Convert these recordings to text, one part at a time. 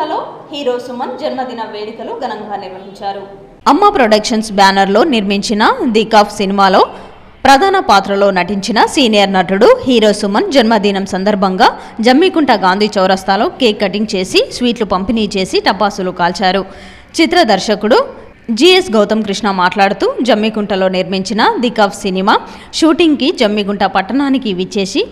జమ్మికుంటలో hero Suman జన్మదిన వేడుకలు ఘనంగా నిర్వహించారు. అమ్మ ప్రొడక్షన్స్ బ్యానర్లో నిర్మించిన ది కఫ్ సినిమాలో ప్రధాన పాత్రలో నటించిన సీనియర్ నటుడు హీరో సుమన్ జన్మదినం సందర్భంగా జమ్మికుంట గాంధీ చౌరస్తాలో కేక్ కటింగ్ చేసి స్వీట్లు పంపిణీ చేసి టపాసులు కాల్చారు. చిత్ర దర్శకుడు జిఎస్ గౌతమ్ కృష్ణ మాట్లాడుతూ జమ్మికుంటలో నిర్మించిన ది కఫ్ సినిమా షూటింగ్కి జమ్మికుంట పట్టణానికి విచ్చేసి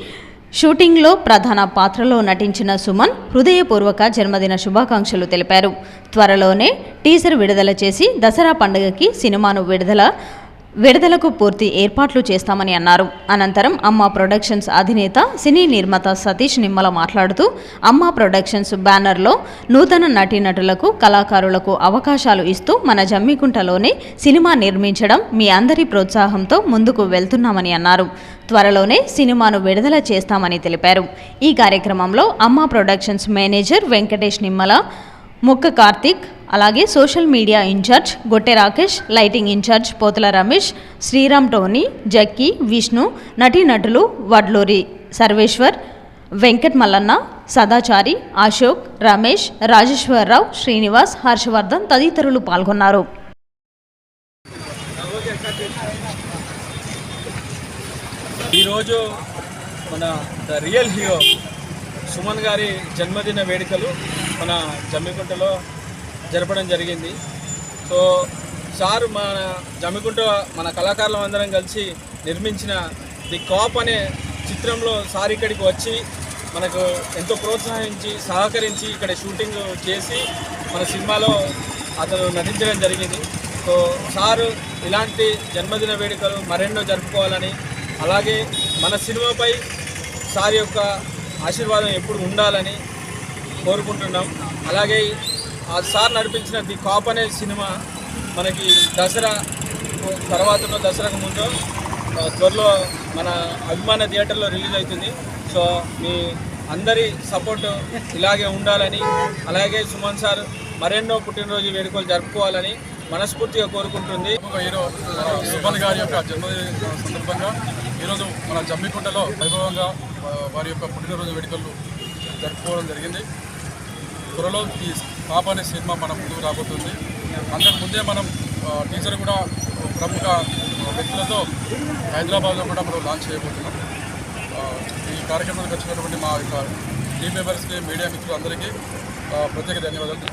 షూటింగ్లో ప్రధాన పాత్రలో నటించిన సుమన్ హృదయపూర్వక జన్మదిన శుభాకాంక్షలు తెలిపారు. త్వరలోనే టీజర్ విడుదల చేసి దసరా పండుగకి సినిమాను విడుదలకు పూర్తి ఏర్పాట్లు చేస్తామని అన్నారు. అనంతరం అమ్మ ప్రొడక్షన్స్ అధినేత సినీ నిర్మాత సతీష్ నిమ్మల మాట్లాడుతూ అమ్మ ప్రొడక్షన్స్ బ్యానర్లో నూతన నటీనటులకు కళాకారులకు అవకాశాలు ఇస్తూ మన జమ్మికుంటలోనే సినిమా నిర్మించడం మీ అందరి ప్రోత్సాహంతో ముందుకు వెళ్తున్నామని అన్నారు. త్వరలోనే సినిమాను విడుదల చేస్తామని తెలిపారు. ఈ కార్యక్రమంలో అమ్మ ప్రొడక్షన్స్ మేనేజర్ వెంకటేష్ నిమ్మల, ముక్క కార్తిక్, అలాగే social media incharge Gotte Rakesh, lighting incharge Pothula Ramesh, Sriram Tony, Jakki, Vishnu, నటీనటులు వడ్లూరి సర్వేశ్వర్, వెంకట్ మల్లన్న, సదాచారి, అశోక్, రమేష్, రాజేశ్వరరావు, శ్రీనివాస్, హర్షవర్ధన్ తదితరులు పాల్గొన్నారు. ఈరోజు మన ద రియల్ హీరో సుమన్ గారి జన్మదిన వేడుకలు మన జమ్మికుంటలో జరపడం జరిగింది. సో సార్ మన జమ్మికుంట మన కళాకారులం అందరం కలిసి నిర్మించిన ది కాప్ అనే చిత్రంలో సార్ ఇక్కడికి వచ్చి మనకు ఎంతో ప్రోత్సహించి సహకరించి ఇక్కడ షూటింగ్ చేసి మన సినిమాలో అతను నటించడం జరిగింది. సో సారు ఇలాంటి జన్మదిన వేడుకలు మరెన్నో జరుపుకోవాలని, అలాగే మన సినిమాపై సార్ యొక్క ఆశీర్వాదం ఎప్పుడు ఉండాలని కోరుకుంటున్నాం. అలాగే ఆ సార్ నడిపించిన ది కాప్ అనే సినిమా మనకి దసరా తర్వాత దసరాకు ముందు త్వరలో మన అభిమాన థియేటర్లో రిలీజ్ అవుతుంది. సో మీ అందరి సపోర్ట్ ఇలాగే ఉండాలని, అలాగే సుమన్ సార్ మరెన్నో పుట్టినరోజు వేడుకలు జరుపుకోవాలని మనస్ఫూర్తిగా కోరుకుంటుంది. హీరో సుమన్ గారి యొక్క జన్మదిన సందర్భంగా ఈరోజు మన జమ్మికుంటలో వైభవంగా వారి యొక్క పుట్టినరోజు వేడుకలు జరుపుకోవడం జరిగింది. త్వరలో ఈ పాప అనే సినిమా మన ముందుకు రాబోతుంది. అంతకుముందే మనం టీజర్ కూడా ప్రముఖ వ్యక్తులతో హైదరాబాద్లో కూడా మనం లాంచ్ చేయబోతున్నాం. ఈ కార్యక్రమానికి వచ్చినటువంటి మా యొక్క టీమ్ మెంబర్స్కి, మీడియా మిత్రులందరికీ ప్రత్యేక ధన్యవాదాలు.